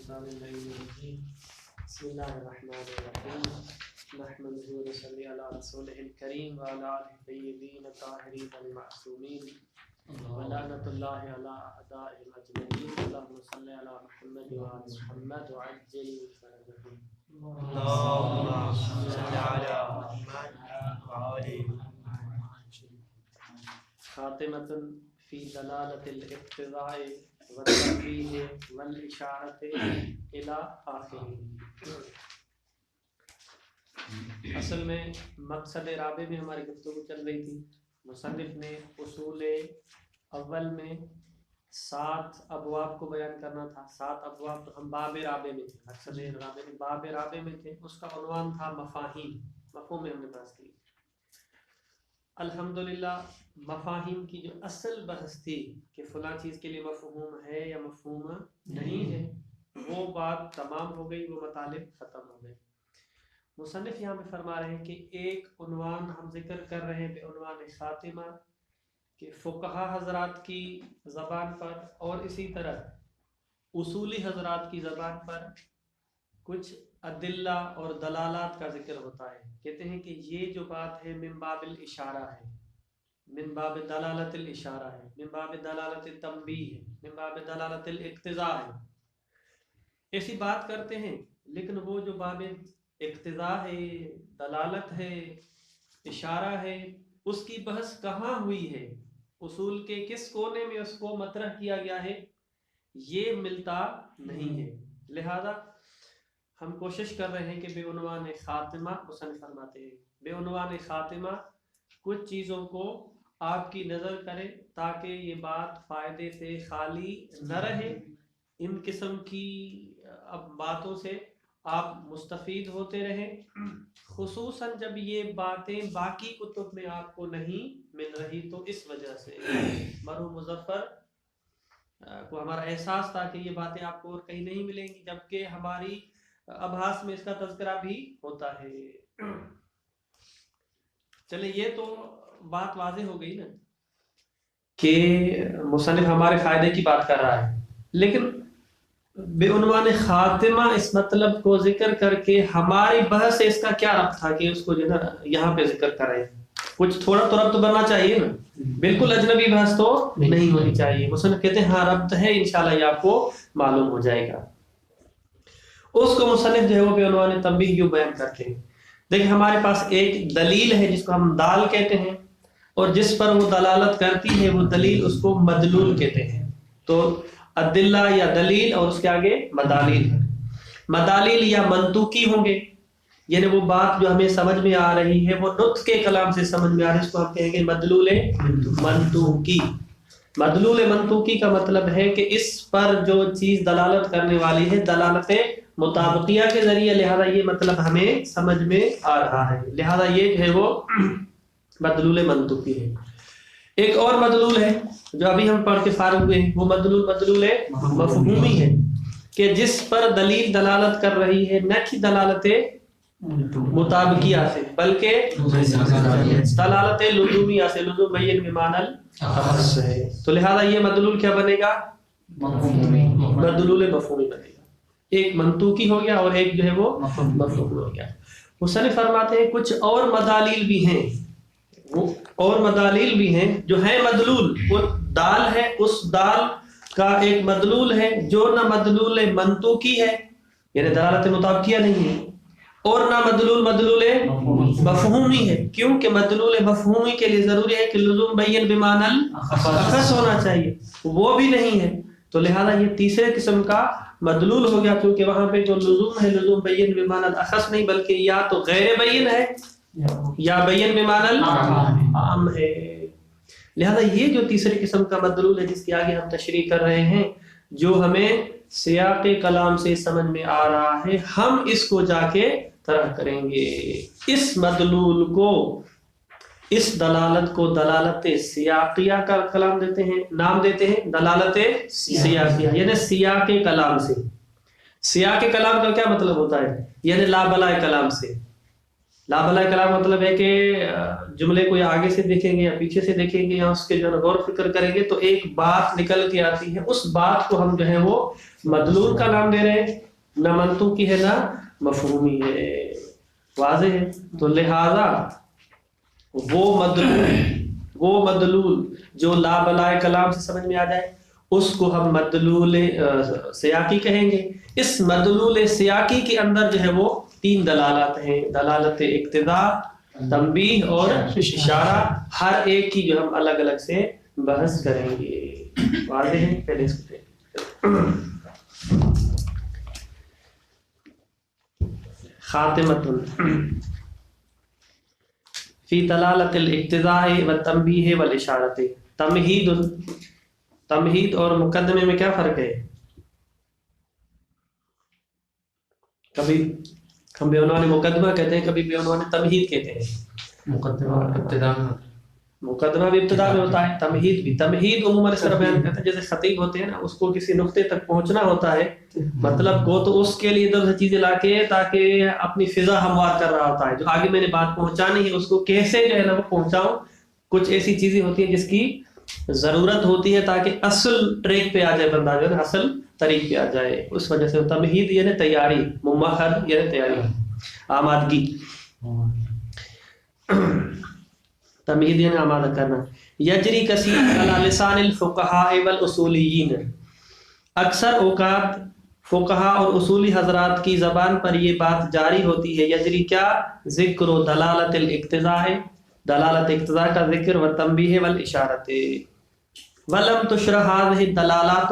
الشیطان اللعین الرجیم بسم اللہ الرحمن الرحیم نحمده ونصلی علی رسولہ الکریم وعلی آلہ الطیبین الطاہرین المعصومین ولعنۃ اللہ علی اعدائهم اجمعین اللہم صلی علی محمد وعلی محمد وعجل فرجهم اللهم صل على محمد وعلى خاتمۃ فی دلالۃ الاقتضاء والتنبیہ والاشارۃ الی آخرہ۔ اصل میں مقصد رابع میں ہماری گفتگو چل رہی تھی۔ مصنف نے اصول اول میں 7 ابواب کو بیان کرنا تھا۔ 7 ابواب تو ہم باب رابع میں تھے، مقصد رابع میں باب رابع میں تھے، اس کا عنوان تھا مفاہیم۔ مفہوم میں ہم نے بحث کی۔ الحمدللہ مفاہیم کی جو اصل بحث تھی کہ فلاں چیز کے لیے مفہوم ہے یا مفہوم نہیں ہے، وہ بات تمام ہو گئی، وہ مطالب ختم ہو گئے۔ مصنف یہاں پہ فرما رہے ہیں کہ ایک عنوان ہم ذکر کر رہے ہیں بعنوان خاتمہ، کہ فقہا حضرات کی زبان پر اور اسی طرح اصولی حضرات کی زبان پر کچھ ادلہ اور دلالات کا ذکر ہوتا ہے۔ کہتے ہیں کہ یہ جو بات ہے من باب الاشارہ ہے، من باب دلالت الاشارہ ہے، من باب دلالت التنبیہ ہے، من باب دلالت الاقتضاء ہے۔ ایسی بات کرتے ہیں، لیکن وہ جو باب اقتضاء ہے، دلالت ہے، اشارہ ہے، اس کی بحث کہاں ہوئی ہے، اصول کے کس کونے میں اس کو مطرح کیا گیا ہے، یہ ملتا نہیں ہے۔ لہذا ہم کوشش کر رہے ہیں کہ بے عنوان خاتمہ، مصنف فرماتے ہیں بے عنوان خاتمہ کچھ چیزوں کو آپ کی نظر کرے تاکہ یہ بات فائدے سے خالی نہ رہے۔ ان قسم کی اب باتوں سے آپ مستفید ہوتے رہیں، خصوصاً جب یہ باتیں باقی کتب میں آپ کو نہیں مل رہی۔ تو اس وجہ سے مرحوم مظفر کو ہمارا احساس تھا کہ یہ باتیں آپ کو اور کہیں نہیں ملیں گی، جبکہ ہماری ابحاث میں اس کا تذکرہ بھی ہوتا ہے۔ چلے یہ تو بات واضح ہو گئی نا کہ مصنف ہمارے فائدے کی بات کر رہا ہے، لیکن بے عنوان خاتمہ اس مطلب کو ذکر کر کے ہماری بحث سے اس کا کیا ربط تھا کہ اس کو جو ہے نا یہاں پہ ذکر کریں؟ کچھ تھوڑا تو ربط بننا چاہیے نا، بالکل اجنبی بحث تو نہیں ہونی چاہیے۔ مصنف کہتے ہیں ہاں ربط ہے، انشاءاللہ یہ آپ کو معلوم ہو جائے گا۔ اس کو مصنف جو ہے وہ بے عنوان تنبیہ یوں بیان کرتے ہیں۔ دیکھیں ہمارے پاس ایک دلیل ہے جس کو ہم دال کہتے ہیں، اور جس پر وہ دلالت کرتی ہے وہ دلیل، اس کو مدلول کہتے ہیں۔ تو ادلہ یا دلیل اور اس کے آگے مدالیل ہے۔ مدالیل یا منطوقی ہوں گے، یعنی وہ بات جو ہمیں سمجھ میں آ رہی ہے وہ نطق کے کلام سے سمجھ میں آ رہی ہے، اس کو ہم کہیں گے مدلول منطوقی۔ مدلول منطوقی کا مطلب ہے کہ اس پر جو چیز دلالت کرنے والی ہے دلالت مطابقیہ کے ذریعے، لہذا یہ مطلب ہمیں سمجھ میں آ رہا ہے، لہذا یہ جو ہے وہ مدلول منطوقی ہے۔ ایک اور مدلول ہے جو ابھی ہم پڑھ کے فارغ ہوئے ہیں، وہ مدلول مفہومی ہے، کہ جس پر دلیل دلالت کر رہی ہے نہ کہ دلالت مطابقیہ سے بلکہ دلالت لزومیہ سے، لزوم بین بمعنی الاخص ہے۔ تو لہذا یہ مدلول کیا بنے گا؟ مدلول مفہومی بنے گا۔ ایک منطوقی ہو گیا اور ایک جو ہے وہ مفہومی ہو گیا۔ مصنف فرماتے ہیں کچھ اور مدالیل بھی ہیں، وہ اور مدالیل بھی ہیں جو ہے مدلول، وہ دال ہے، اس دال کا ایک مدلول ہے جو نہ مدلول منطوقی ہے، یعنی دلالت مطابقیہ نہیں ہے، اور نہ مدلول مفہومی ہے، کیونکہ مدلول مفہومی کے لیے ضروری ہے کہ لزوم بین بمعنی الاخص ہونا چاہیے، وہ بھی نہیں ہے۔ تو لہذا یہ تیسرے قسم کا مدلول ہو گیا، کیونکہ وہاں پہ جو لزوم ہے لزوم بین بمعنی الاخص نہیں، بلکہ یا تو غیر بین ہے یا بین بمعنی العام ہے۔ لہذا یہ جو تیسری قسم کا مدلول ہے جس کی آگے ہم تشریح کر رہے ہیں، جو ہمیں سیاق کلام سے سمجھ میں آ رہا ہے، ہم اس کو جا کے طرح کریں گے۔ اس مدلول کو، اس دلالت کو دلالت سیاقیہ کا کلام دیتے ہیں، نام دیتے ہیں دلالت سیاقیہ، یعنی سیاق کلام سے۔ سیاق کلام کا کیا مطلب ہوتا ہے؟ یعنی لا بلائے کلام سے، لا بلا کلام مطلب ہے کہ جملے کو یا آگے سے دیکھیں گے یا پیچھے سے دیکھیں گے یا اس کے جو ہے غور فکر کریں گے تو ایک بات نکل کے آتی ہے، اس بات کو ہم جو ہے وہ مدلول کا نام دے رہے ہیں، نہ منطوقی ہے نہ مفہومی ہے. واضح ہے؟ تو لہذا وہ مدلول جو لا بلائے کلام سے سمجھ میں آ جائے اس کو ہم مدلول سیاقی کہیں گے. اس مدلول سیاقی کے اندر جو ہے وہ 3 دلالات ہیں، دلالت اقتضاء، تنبیہ اور اشارہ. ہر ایک کی جو ہم الگ الگ سے بحث کریں گے. واضح ہے؟ پہلے اس کو خاتمۃ فی دلالت الاقتضاء والتنبیہ والاشارۃ. تمہید اور مقدمے میں کیا فرق ہے؟ کبھی ہم بے عنوان مقدمہ کہتے ہیں، کبھی بے عنوان تمہید کہتے ہیں. مقدمہ بھی ابتدا میں ہوتا ہے، تمہید بھی. تمہید عموماً اس طرح بیان کرتے ہیں جیسے خطیب ہوتے ہیں نا، اس کو کسی نقطے تک پہنچنا ہوتا ہے، مطلب وہ تو اس کے لیے ادھر سے چیزیں لا کے تاکہ اپنی فضا ہموار کر رہا ہوتا ہے، جو آگے میں نے بات پہنچانی ہے اس کو کیسے جو ہے نا وہ پہنچاؤں. کچھ ایسی چیزیں ہوتی ہیں جس کی ضرورت ہوتی ہے تاکہ اصل ٹریک پہ آ جائے بندہ، جو ہے نا اصل طریق پہ آ جائے. اس وجہ سے تمہید یعنی تیاری، ممہد یعنی تیاری، آمادگی. تمہید یعنی آمادہ کرنا. یجری کثیر علی لسان الفقہاء والاصولیین. اکثر اوقات فقہا اور اصولی حضرات کی زبان پر یہ بات جاری ہوتی ہے. یجری کیا؟ ذکر و دلالت الاقتضاء ہے، دلالت اقتضاء کا ذکر، و تنبیہ والاشارت. ولم تشرح هذه الدلالات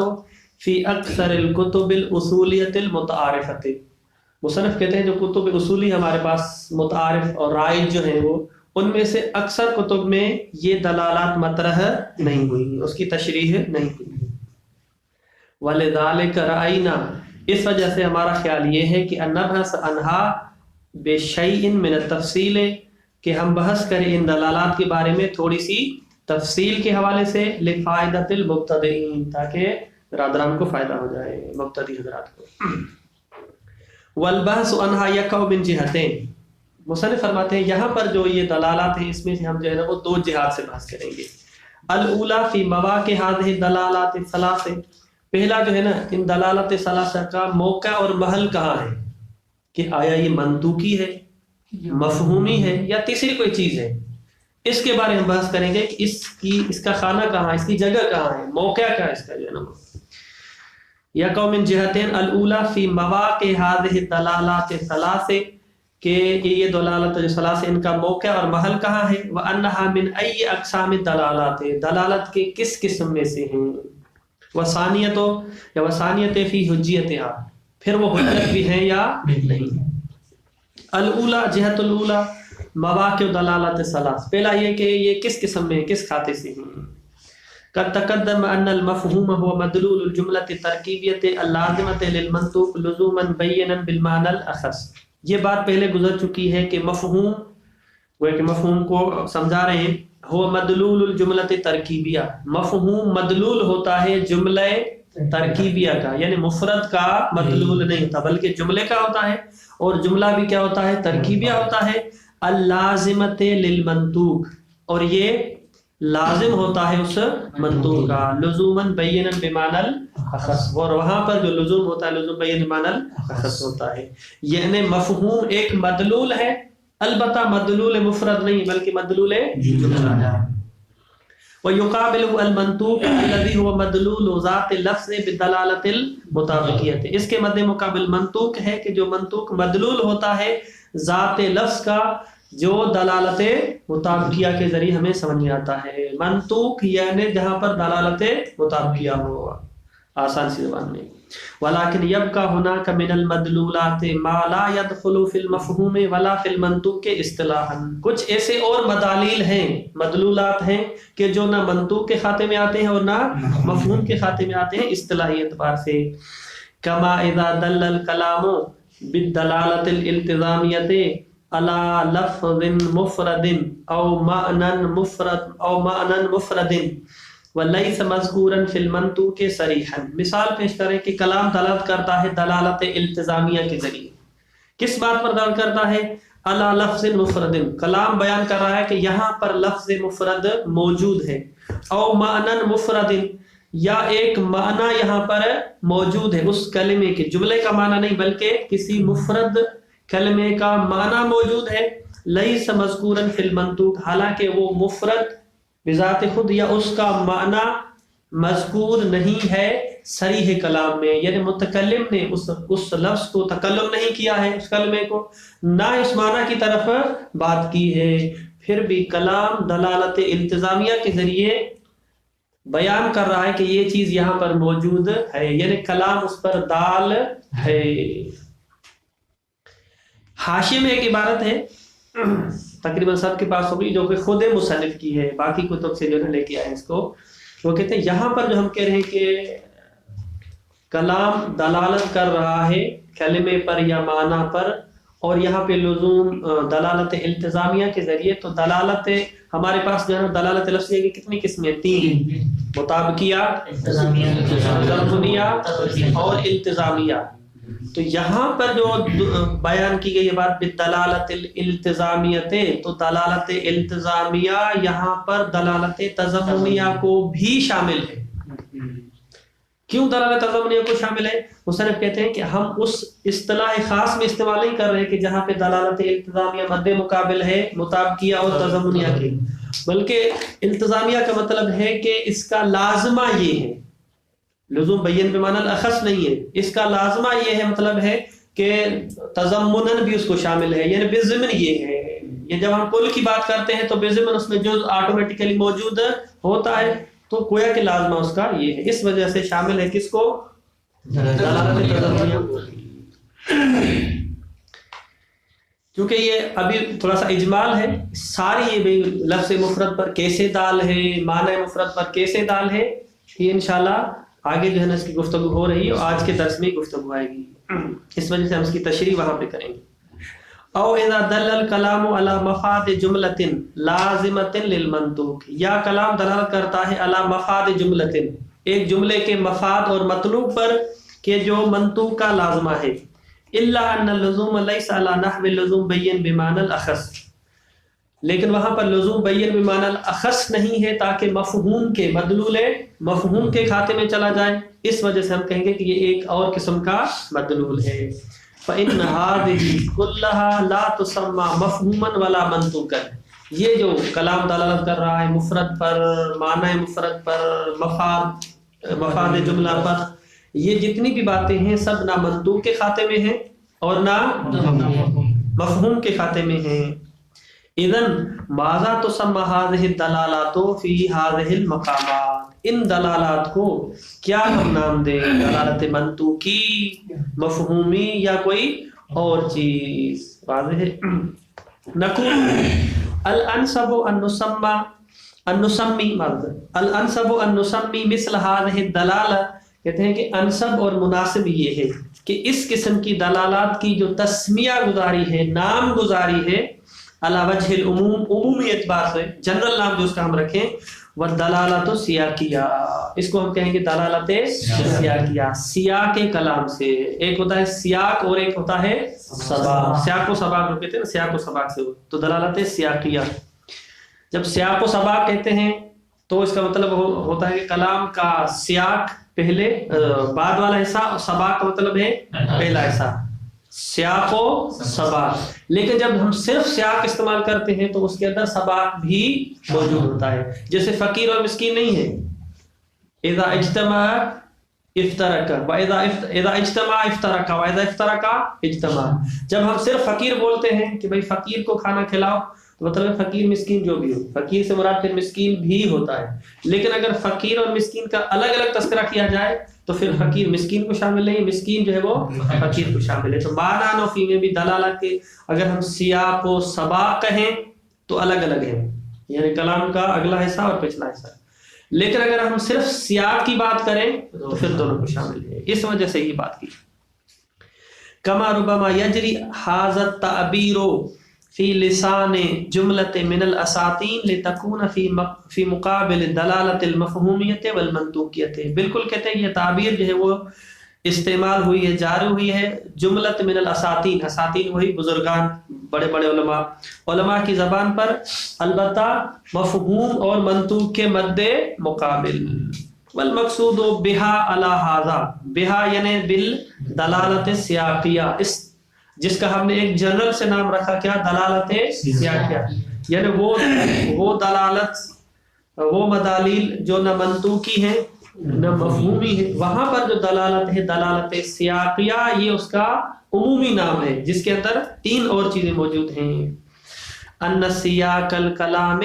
فی اکثر الکتب الاصولیۃ المتعارفۃ. مصنف کہتے ہیں جو کتب اصولی ہمارے پاس متعارف اور رائج جو ہیں وہ، ان میں سے اکثر کتب میں یہ دلالات مطرح نہیں ہوئی، اس کی تشریح نہیں ہوئی. وَلِذَلِكَ رَأَيْنَا، اس وجہ سے ہمارا خیال یہ ہے کہ نبحث عنہا بشیء من التفصیل، کہ ہم بحث کریں ان دلالات کے بارے میں تھوڑی سی تفصیل کے حوالے سے، لفائدۃ المبتدئین، تاکہ برادران کو فائدہ ہو جائے، مبتدی حضرات کو. والبحث عنہا یقع من جہتین. مصنف فرماتے ہیں یہاں پر جو یہ دلالات ہیں اس میں سے ہم جو ہے نا وہ 2 جہات سے بحث کریں گے. الاولی فی مواقع هذه الدلالات الثلاث. پہلا جو ہے نا ان دلالت ثلاثہ کا موقع اور محل کہاں ہے، کہ آیا یہ منطوقی ہے، مفہومی ہے یا تیسری کوئی چیز ہے. اس کے بارے میں ہم بحث کریں گے کہ اس کا خانہ کہاں ہے، اس کی جگہ کہاں ہے، موقع کہاں ہے اس کا جو ہے نا. یا قوم من جہتین. الاولی فی مواقع هذه الدلالات الثلاث، کہ یہ دلالت جو ثلاث ان کا موقع اور محل کہاں ہے. وانہا من ای اقسام الدلالات، دلالت کے کس قسم میں سے ہیں. وثانیت یا وثانیت فی حجیتها، پھر وہ حجت بھی ہیں یا نہیں. الاولی جہت الاولی مواقع دلالت ثلاث، پہلا یہ کہ یہ کس قسم میں، کس کھاتے سے ہیں. قد تقدم ان المفہوم هو مدلول الجملۃ الترکیبیۃ اللازمۃ للمنطوق لزوما بینا بالمعنى الاخص. یہ بات پہلے گزر چکی ہے کہ مفہوم، وہ کہ مفہوم کو سمجھا رہے ہیں، ہو مدلول الجملۃ ترکیبیہ، مفہوم مدلول ہوتا ہے جملہ ترکیبیہ کا، یعنی مفرد کا مدلول نہیں ہوتا بلکہ جملے کا ہوتا ہے، اور جملہ بھی کیا ہوتا ہے، ترکیبیہ ہوتا ہے. اللازمۃ للمنطوق، اور یہ لازم ہوتا ہے اس منطوق کا، لزوماً بینا بمعنی الاخص، اور وہاں پر جو لزوم ہوتا ہے لزوم بینا بمعنی الاخص ہوتا ہے. یعنی مفہوم ایک مدلول ہے، البتہ مدلول مفرد نہیں بلکہ مدلول جملہ ہے. وَيُقَابِلُ الْمَنْطُوقُ الَّذِي هُوَ مَدْلُولُ ذَاتِ اللَّفْظِ بِدَلَالَةِ الْمُطَابِقِيَّةِ. اس کے مد مقابل منطوق ہے کہ جو منطوق مدلول ہوتا ہے ذات لفظ کا، جو دلالت مطابقیہ کے ذریعے ہمیں سمجھ میں آتا ہے. منطوق یعنی جہاں پر دلالت مطابقیہ ہو، آسان سی زبان میں. ولیکن یبقى هناك من المدلولات ما لا يدخل في المفہوم ولا في المنطوق اصطلاحا. کچھ ایسے اور مدالیل ہیں، مدلولات ہیں کہ جو نہ منطوق کے خاتے میں آتے ہیں اور نہ مفہوم کے خاتے میں آتے ہیں اصطلاحی اعتبار سے. كما اذا دل الكلام بالدلالة الالتزامية على لفظ مفرد او معنى مفرد وَلَيْسَ مَذْكُورًا فِي الْمَنْطُوقِ صَرِيحًا. مثال پیش کریں کہ کلام دلالت کرتا ہے دلالت التزامیہ کے ذریعے. کس بات پر دلالت کرتا ہے؟ علی لفظ مفرد، کلام بیان کر رہا ہے کہ یہاں پر لفظ مفرد موجود ہے، او معنی مفرد، یا ایک معنی یہاں پر موجود ہے اس کلمے کے، جملے کا معنی نہیں بلکہ کسی مفرد کلمے کا معنی موجود ہے، لیس مذکورا فی المنطوق، حالانکہ وہ مفرد بذات خود یا اس کا معنی مذکور نہیں ہے صریح کلام میں، یعنی متکلم نے اس لفظ کو تکلم نہیں کیا ہے، اس کلمے کو نہ اس معنی کی طرف بات کی ہے، پھر بھی کلام دلالت التزامیہ کے ذریعے بیان کر رہا ہے کہ یہ چیز یہاں پر موجود ہے، یعنی کلام اس پر دال ہے۔ حاشیے میں ایک عبارت ہے تقریباً سب کے پاس ہوگی، جو کہ خود مصنف کی ہے، باقی کتب سے جو ہے لے کے آئے اس کو، وہ کہتے ہیں یہاں پر جو ہم کہہ رہے ہیں کہ کلام دلالت کر رہا ہے کلمے پر یا معنی پر، اور یہاں پہ لزوم دلالت التزامیہ کے ذریعے، تو دلالت ہمارے پاس جو ہے دلالت لفظیہ کی کتنی قسمیں؟ 3، مطابقیہ، تضمنیہ اور التزامیہ۔ تو یہاں پر جو بیان کی گئی بات بدلالت الالتزامیت، تو دلالت التزامیہ یہاں پر دلالت تضمنیہ کو بھی شامل ہے۔ کیوں دلالت تضمنیہ کو شامل ہے؟ مصنف کہتے ہیں کہ ہم اس اصطلاح خاص میں استعمال نہیں کر رہے کہ جہاں پہ دلالت التزامیہ مد مقابل ہے مطابقیہ اور تضمنیہ کے، بلکہ التزامیہ کا مطلب ہے کہ اس کا لازمہ یہ ہے، لزوم بیان بمعنی الاخص نہیں ہے، اس کا لازمہ یہ ہے، مطلب ہے کہ تضمناً بھی اس کو شامل ہے، یعنی بضمن یہ ہے، یہ جب ہم کل کی بات کرتے ہیں تو بضمن اس میں جز آٹومیٹیکلی موجود ہوتا ہے، تو گویا کہ لازمہ اس کا یہ ہے، اس وجہ سے شامل ہے کس کو؟ دلالت تضمنیہ کو۔ کیونکہ یہ ابھی تھوڑا سا اجمال ہے، ساری یہ بھی لفظ مفرد پر کیسے دال ہے، معنی مفرد پر کیسے دال ہے، یہ انشاءاللہ آگے جو ہے نا اس کی گفتگو ہو رہی ہے، اور آج کے درس میں گفتگو آئے گی، اس وجہ سے ہم اس کی تشریح وہاں پہ کریں گے۔ او اذا دل الکلام علی مفاد جملۃ لازمۃ للمنطوق، یا کلام دلالت کرتا ہے علی مفاد جملۃ، ایک جملے کے مفاد اور مطلوب پر کہ جو منطوق کا لازمہ ہے، الا ان اللزوم لیس علی نحو اللزوم بین بمعنی الاخص، لیکن وہاں پر لزوم بیان بمعنی الاخص نہیں ہے تاکہ مفہوم کے مدلول مفہوم کے کھاتے میں چلا جائے، اس وجہ سے ہم کہیں گے کہ یہ ایک اور قسم کا مدلول ہے۔ فإن هذه كلها لا تسمى مفہوما ولا منطوقا، یہ جو کلام دلالت کر رہا ہے مفرد پر، معنی مفرد پر، مفاد جملہ پر، یہ جتنی بھی باتیں ہیں سب نہ منطوق کے کھاتے میں ہیں اور نہ مفہوم کے کھاتے میں ہیں۔ اذن ماذا تسمى هذه الدلالات في هذه المقامات، ان دلالات کو کیا ہم نام دیں؟ دلالت منطوقی، مفہومی، یا کوئی اور چیز؟ واضح ہے۔ نقول الانسب ان نسمی مثل هذه الدلالة، کہتے ہیں کہ انسب اور مناسب یہ ہے کہ اس قسم کی دلالات کی جو تسمیہ گزاری ہے، نام گزاری ہے، علی وجہ العموم، عمومی اعتبار سے، جنرل نام جو اس کا ہم رکھیں، والدلالت سیاقیہ، اس کو ہم کہیں گے دلالت سیاقیہ، سیاق کلام سے، ایک ہوتا ہے سیاق اور ایک ہوتا ہے سباق، سیاق و سباق جو کہتے ہیں نا، سیاق و سباق سے، تو دلالت سیاقیہ۔ جب سیاق و سباق کہتے ہیں تو اس کا مطلب ہوتا ہے کہ کلام کا سیاق پہلے بعد والا حصہ، اور سباق کا مطلب ہے پہلا حصہ، سیاق و سباق۔ لیکن جب ہم صرف سیاق استعمال کرتے ہیں تو اس کے اندر سباق بھی موجود ہوتا ہے، جیسے فقیر اور مسکین نہیں ہے، اذا اجتمع افترق، اذا اجتمع افترق، واذا افترق اجتمع۔ جب ہم صرف فقیر بولتے ہیں کہ بھئی فقیر کو کھانا کھلاؤ، تو مطلب ہے فقیر مسکین جو بھی ہو، فقیر سے مراد پھر مسکین بھی ہوتا ہے، لیکن اگر فقیر اور مسکین کا الگ الگ تذکرہ کیا جائے تو پھر فقیر مسکین کو شامل نہیں، مسکین جو ہے وہ فقیر کو شامل ہے۔ تو معنی نفی میں بھی دلالت کے اگر ہم سیاق و سباق کہیں تو الگ الگ ہیں، یعنی کلام کا اگلا حصہ اور پچھلا حصہ، لیکن اگر ہم صرف سیاق کی بات کریں تو پھر دونوں کو شامل ہے، اس وجہ سے یہ بات کی۔ کما ربما یجری ھذا التعبیر فی لسان جملۃ من الاساطین لتکون فی مقابل دلالت المفہومیت والمنطوقیت، بالکل کہتے ہیں یہ تعبیر جو ہے وہ استعمال ہوئی ہے، جاری ہوئی ہے جملت من الاساطین، اساطین وہی بزرگان بڑے بڑے علماء کی زبان پر، البتہ مفہوم اور منطوق کے مد مقابل. والمقصود بہا علی ھذا، بہا یعنی بالدلالت سیاقیہ، اس جس کا ہم نے ایک جنرل سے نام رکھا کیا، دلالت سیاقیہ، یعنی وہ دلالت، وہ مدالیل جو نہ منطوقی ہیں نہ مفہومی ہے، وہاں پر جو دلالت ہے دلالت سیاقیہ، یہ اس کا عمومی نام ہے جس کے اندر 3 اور چیزیں موجود ہیں. ان سیاق الکلام،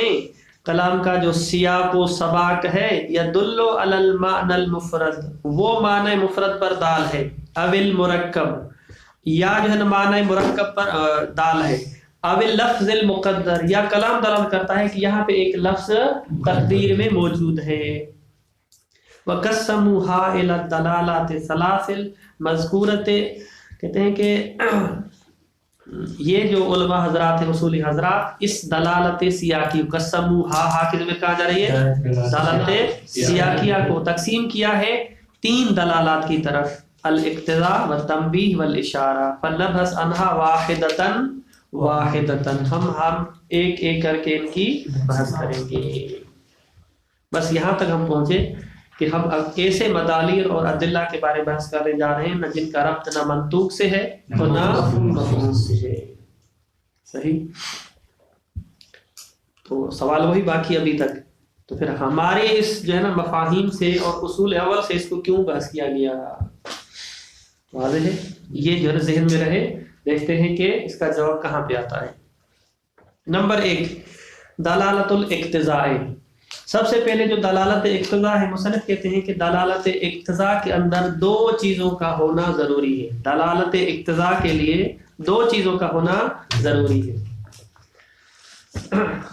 کلام کا جو سیاق و سباق ہے، یدل علی المعنی المفرد، وہ معنی مفرد پر دال ہے، او المرکب، یا جو ہے معنی مرکب پر دال ہے، او اللفظ المقدر، یا کلام دلالت کرتا ہے کہ یہاں پہ ایک لفظ تقدیر میں موجود ہے. وَقَسَّمُوهَا إِلَى الدَّلَالَاتِ ثَلَاثِ الْمَذْكُورَةِ، کہتے ہیں کہ یہ جو علماء حضرات ہیں، اصولی حضرات، اس دلالت سیاقی قسموها کی ضمیر کہاں جا رہی ہے، دلالت سیاقیہ کو تقسیم کیا ہے 3 دلالات کی طرف، الاقتضاء والتنبیہ والاشارہ، فلنبحث عنها واحدۃ، ہم ایک ایک کر کے ان کی بحث کریں گے. بس یہاں تک ہم پہنچے کہ ہم اب ایسے مدالیر اور ادلہ کے بارے میں بحث کرنے جا رہے ہیں نہ جن کا ربط نہ منطوق سے ہے اور نہ مفہوم سے ہے. صحیح، تو سوال وہی باقی ابھی تک. تو پھر ہمارے اس جو ہے نا مفاہیم سے اور اصول اول سے اس کو کیوں بحث کیا گیا، واضح ہے، یہ جو ہے ذہن میں رہے. دیکھتے ہیں کہ اس کا جواب کہاں پہ آتا ہے. نمبر 1 دلالت الاقتضاء. سب سے پہلے جو دلالت اقتضاء ہے، مصنف کہتے ہیں کہ دلالت اقتضاء کے اندر 2 چیزوں کا ہونا ضروری ہے. دلالت اقتضاء کے لیے 2 چیزوں کا ہونا ضروری ہے.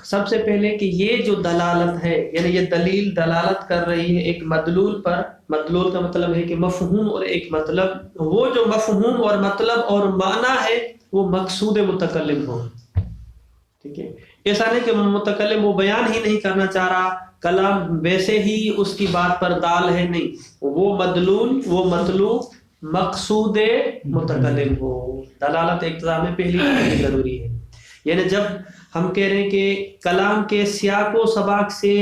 سب سے پہلے کہ یہ جو دلالت ہے، یعنی یہ دلیل دلالت کر رہی ہے ایک مدلول پر. مدلول کا مطلب ہے کہ مفہوم اور ایک مطلب. وہ جو مفہوم اور مطلب اور معنی ہے وہ مقصود متکلم ہو. ٹھیک ہے، ایسا نہیں کہ متکلم وہ بیان ہی نہیں کرنا چاہ رہا، کلام ویسے ہی اس کی بات پر دال ہے، نہیں، وہ مدلول وہ مطلوب مقصود متکلم ہو. دلالت اقتضاء میں پہلی چیز ضروری ہے. یعنی جب ہم کہہ رہے ہیں کہ کلام کے سیاق و سباق سے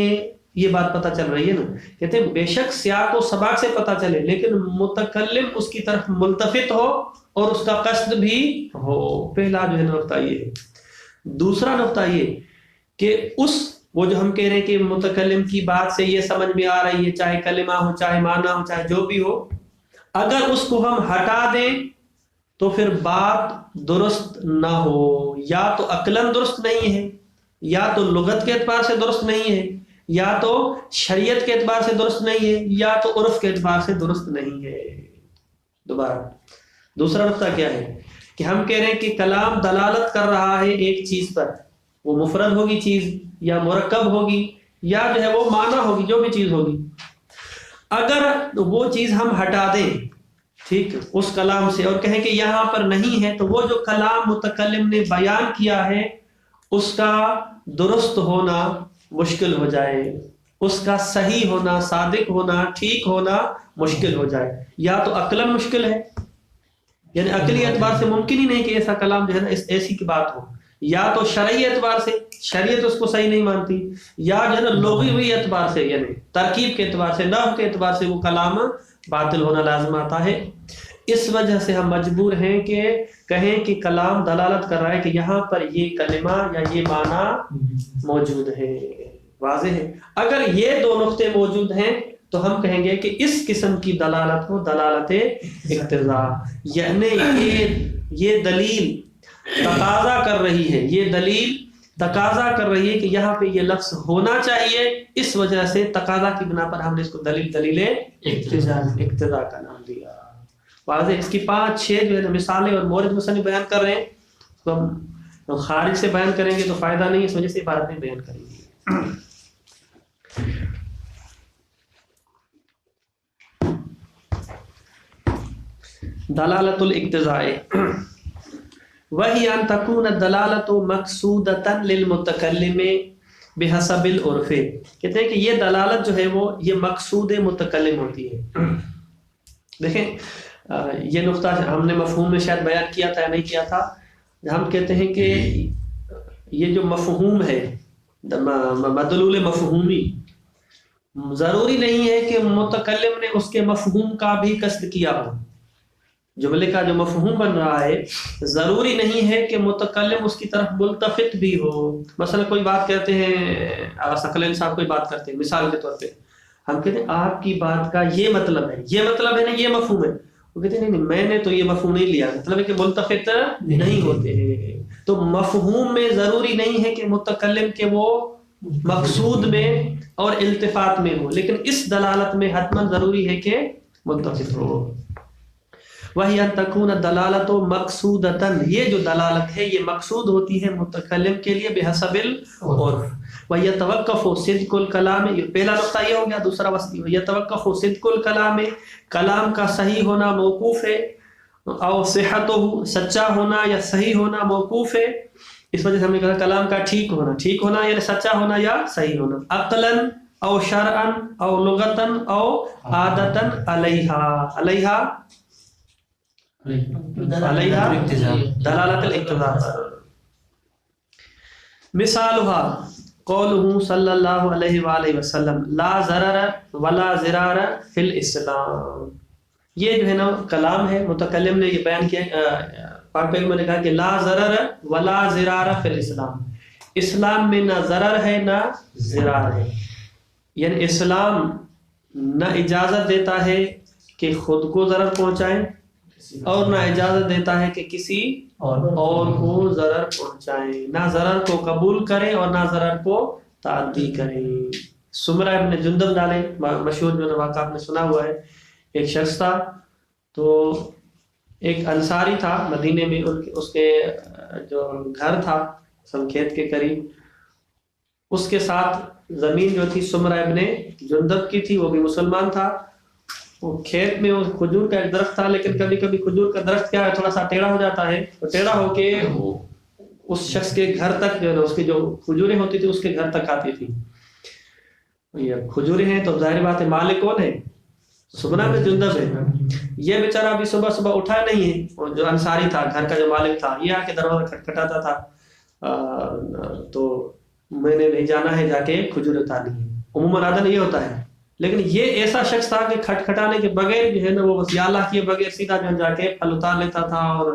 یہ بات پتہ چل رہی ہے نا، کہتے ہیں بے شک سیاق و سباق سے پتہ چلے لیکن متکلم اس کی طرف ملتفت ہو اور اس کا قصد بھی ہو. پہلا جو ہے نقطہ یہ ہے. دوسرا نقطہ یہ کہ وہ جو ہم کہہ رہے ہیں کہ متکلم کی بات سے یہ سمجھ میں آ رہی ہے، چاہے کلمہ ہو چاہے معنی ہو چاہے جو بھی ہو، اگر اس کو ہم ہٹا دیں تو پھر بات درست نہ ہو. یا تو عقلاً درست نہیں ہے، یا تو لغت کے اعتبار سے درست نہیں ہے، یا تو شریعت کے اعتبار سے درست نہیں ہے، یا تو عرف کے اعتبار سے درست نہیں ہے. دوبارہ دوسرا نقطہ کیا ہے کہ ہم کہہ رہے ہیں کہ کلام دلالت کر رہا ہے ایک چیز پر، وہ مفرد ہوگی چیز یا مرکب ہوگی یا جو ہے وہ معنی ہوگی، جو بھی چیز ہوگی. اگر وہ چیز ہم ہٹا دیں ٹھیک اس کلام سے اور کہیں کہ یہاں پر نہیں ہے، تو وہ جو کلام متکلم نے بیان کیا ہے اس کا درست ہونا مشکل ہو جائے، اس کا صحیح ہونا، صادق ہونا، ٹھیک ہونا مشکل ہو جائے. یا تو عقلاً مشکل ہے، یعنی عقلی اعتبار سے ممکن ہی نہیں کہ ایسا کلام جو ہے نا ایسی کی بات ہو، یا تو شرعی اعتبار سے شریعت اس کو صحیح نہیں مانتی، یا جو ہے نا لغوی اعتبار سے یعنی ترکیب کے اعتبار سے، نحو کے اعتبار سے وہ کلام باطل ہونا لازم آتا ہے. اس وجہ سے ہم مجبور ہیں کہ کہیں کہ کلام دلالت کر رہا ہے کہ یہاں پر یہ کلمہ یا یہ معنی موجود ہے. واضح ہے. اگر یہ 2 نقطے موجود ہیں تو ہم کہیں گے کہ اس قسم کی دلالت کو دلالت اقتضاء، یعنی یہ دلیل تقاضا کر رہی ہے، یہ دلیل تقاضا کر رہی ہے کہ یہاں پہ یہ لفظ ہونا چاہیے. اس وجہ سے تقاضا کی بنا پر ہم نے اس کو دلیل اقتضاء کا نام دیا. واضح. اس کی 5-6 جو ہے مثالیں اور مورد مصنف بیان کر رہے ہیں، تو ہم خارج سے بیان کریں گے تو فائدہ نہیں، اس وجہ سے عبارت میں بیان کریں گے. دلالت الاقتضاء وہی ان تکون الدلالت مقصودۃ للمتکلم بحسب العرف. کہتے ہیں کہ یہ دلالت جو ہے وہ یہ مقصود متکلم ہوتی ہے. دیکھیں یہ نقطہ ہم نے مفہوم میں شاید بیان کیا تھا یا نہیں کیا تھا. ہم کہتے ہیں کہ یہ جو مفہوم ہے مدلول مفہومی، ضروری نہیں ہے کہ متکلم نے اس کے مفہوم کا بھی قصد کیا ہو. جملے کا جو مفہوم بن رہا ہے ضروری نہیں ہے کہ متکلم اس کی طرف ملتفت بھی ہو. مثلا کوئی بات کہتے ہیں، ثقلین صاحب کوئی بات کرتے ہیں، مثال کے طور پہ ہم کہتے ہیں آپ کی بات کا یہ مطلب ہے، یہ مطلب ہے نا، یہ مفہوم ہے. وہ کہتے ہیں نہیں میں نے تو یہ مفہوم نہیں لیا، مطلب ہے کہ ملتفت نہیں ہوتے ہیں. تو مفہوم میں ضروری نہیں ہے کہ متکلم کے وہ مقصود میں اور التفات میں ہو، لیکن اس دلالت میں حتماً ضروری ہے کہ ملتفت ہو. وہی ان تکون دلالت مقصودتاً، یہ جو دلالت ہے یہ مقصود ہوتی ہے متکلم کے لیے بحسب العرف. وَيَتَوَقَّفُ صِدْقُ الْكَلَامِ، یہ پہلا نقطہ یہ ہو گیا. دوسرا وصفی يَتَوَقَّفُ صِدْقُ الْكَلَامِ، کلام کا صحیح ہونا موقوف ہے، او صحتہ، سچا ہونا یا صحیح ہونا موقوف ہے. اس وجہ سے ہم نے کہا کلام کا ٹھیک ہونا یعنی سچا ہونا یا صحیح ہونا، عقلاً او شرعاً او لغتاً او عادتاً علیہا دلالت الاقتضاء. مثالها قوله صلی اللہ علیہ وآلہ وسلم لا ضرر ولا ضرار فی الاسلام. یہ جو ہے نا کلام ہے، متکلم نے یہ بیان کیا، پاک پیغمبر نے کہا کہ لا ضرر ولا ضرار فی الاسلام، اسلام میں نہ ضرر ہے نہ ضرار ہے. یعنی اسلام نہ اجازت دیتا ہے کہ خود کو ضرر پہنچائیں اور نہ اجازت دیتا ہے کہ کسی اور کو ضرر پہنچائیں، نہ ضرر کو قبول کریں اور نہ ضرر کو تعدی کریں. سمرہ ابن جندب ڈالیں، مشہور جو واقعہ آپ نے سنا ہوا ہے. ایک شخص تھا، تو ایک انصاری تھا مدینے میں، اس کے جو گھر تھا کھیت کے قریب، اس کے ساتھ زمین جو تھی سمرہ ابن جندب کی تھی، وہ بھی مسلمان تھا. وہ کھیت میں کھجور کا ایک درخت تھا، لیکن کبھی کبھی کھجور کا درخت کیا ہے تھوڑا سا ٹیڑھا ہو جاتا ہے، تو ٹیڑھا ہو کے اس شخص کے گھر تک جو ہے نا اس کی جو کھجوریں ہوتی تھی اس کے گھر تک آتی تھی. یہ کھجوریں ہیں تو ظاہر بات ہے مالک کون ہے؟ سمرہ بن جندب ہے. یہ بیچارہ ابھی صبح صبح اٹھا نہیں ہے، جو انصاری تھا گھر کا جو مالک تھا یہ آ کے دروازہ کھٹکھٹاتا تھا، تو میں نے نہیں جانا ہے جا کے کھجور اتارنی ہے. عموماً عادت یہ ہوتا ہے، لیکن یہ ایسا شخص تھا کہ کھٹکھٹانے کے بغیر جو ہے نا وہ بس یا اللہ کیے بغیر سیدھا جو جا کے پھل اتار لیتا تھا اور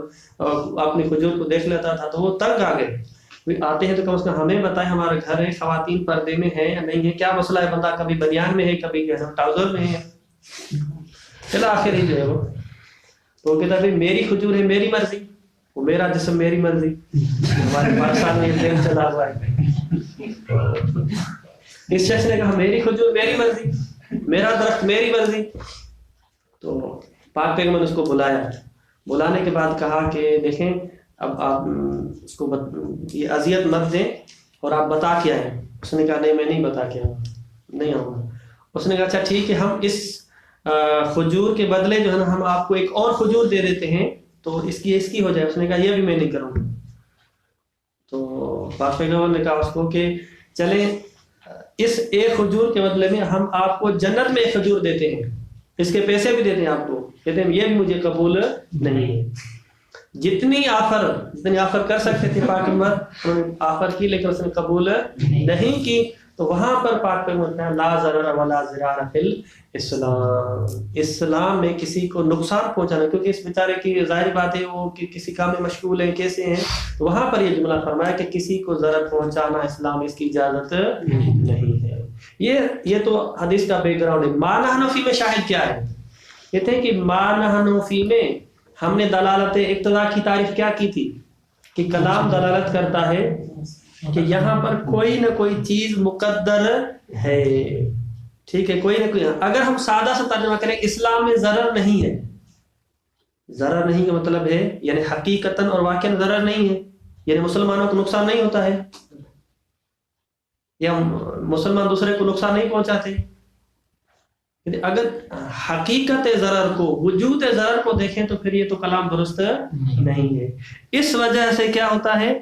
اپنی کھجور کو دیکھ لیتا تھا. تو وہ تنگ آ گئے، آتے ہیں تو کم از کم ہمیں بتائیں ہمارا گھر ہے، خواتین پردے میں ہے یا نہیں ہے، کیا مسئلہ ہے، بندہ کبھی بنیان میں ہے کبھی جو ہے ٹراؤزر میں ہے. چلا آخر ہی جو ہے وہ تو کہتا ہے میری کھجور ہے میری مرضی، وہ میرا جسم میری مرضی. ہمارے پاکستان میں یہ ٹرینڈ چلا ہوا ہے. اس شخص نے کہا میری کھجور میری مرضی، میرا درخت میری مرضی. تو پاک پیغمبر نے اس کو بلایا، بلانے کے بعد کہا کہ دیکھیں اب آپ اس کو یہ اذیت مت دیں اور آپ بتا کے آئیں. اس نے کہا نہیں میں نہیں بتا کے آؤں، نہیں آؤں گا. اس نے کہا اچھا ٹھیک ہے، ہم اس کھجور کے بدلے جو ہے نا ہم آپ کو ایک اور کھجور دے دیتے ہیں تو اس کی ہو جائے. اس نے کہا یہ بھی میں نہیں کروں گا. تو پاک پیغمبر نے کہا اس کو کہ چلیں اس ایک کھجور کے بدلے میں ہم آپ کو جنت میں ایک کھجور دیتے ہیں، اس کے پیسے بھی دیتے ہیں آپ کو. کہتے ہیں یہ بھی مجھے قبول نہیں ہے. جتنی آفر کر سکتے تھے پاک پیغمبر آفر کی، لیکن اس نے قبول نہیں کی. تو وہاں پر پاک پیغمبر کہا لا ضرر ولا ضرار فی الاسلام، اسلام میں کسی کو نقصان پہنچانا، کیونکہ اس بیچارے کی ظاہر بات ہے وہ کہ کسی کام میں مشغول ہیں کیسے ہیں. تو وہاں پر یہ جملہ فرمایا کہ کسی کو ضرر پہنچانا اسلام اس کی اجازت نہیں ہے. یہ تو حدیث کا بیک گراؤنڈ ہے. ما نحن فی میں شاہد کیا ہے؟ کہتے ہیں کہ ما نحن فی میں ہم نے دلالت اقتضاء کی تعریف کیا کی تھی کہ کلام دلالت کرتا ہے کہ یہاں پر کوئی نہ کوئی چیز مقدر ہے. ٹھیک ہے، کوئی نہ کوئی. اگر ہم سادہ سا ترجمہ کریں اسلام میں ضرر نہیں ہے، ضرر نہیں کا مطلب ہے یعنی حقیقتاً اور واقعاً ضرر نہیں ہے، یعنی مسلمانوں کو نقصان نہیں ہوتا ہے یا مسلمان دوسرے کو نقصان نہیں پہنچاتے. اگر حقیقت ضرر کو، وجود ضرر کو دیکھیں تو پھر یہ تو کلام درست نہیں ہے. اس وجہ سے کیا ہوتا ہے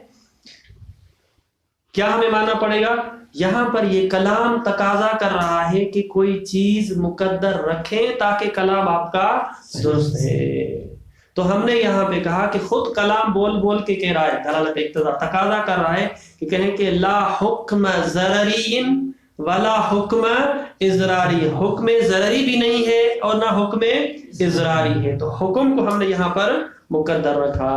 کیا ہمیں ماننا پڑے گا؟ یہاں پر یہ کلام تقاضا کر رہا ہے کہ کوئی چیز مقدر رکھیں تاکہ کلام آپ کا درست ہے. تو ہم نے یہاں پہ کہا کہ خود کلام بول بول کے کہہ رہا ہے، دلالت اقتضا تقاضا کر رہا ہے کہ کہیں کہ لا حکم ضرری ولا حکم اضراری، حکم ضرری بھی نہیں ہے اور نہ حکم اضراری ہے. تو حکم کو ہم نے یہاں پر مقدر رکھا.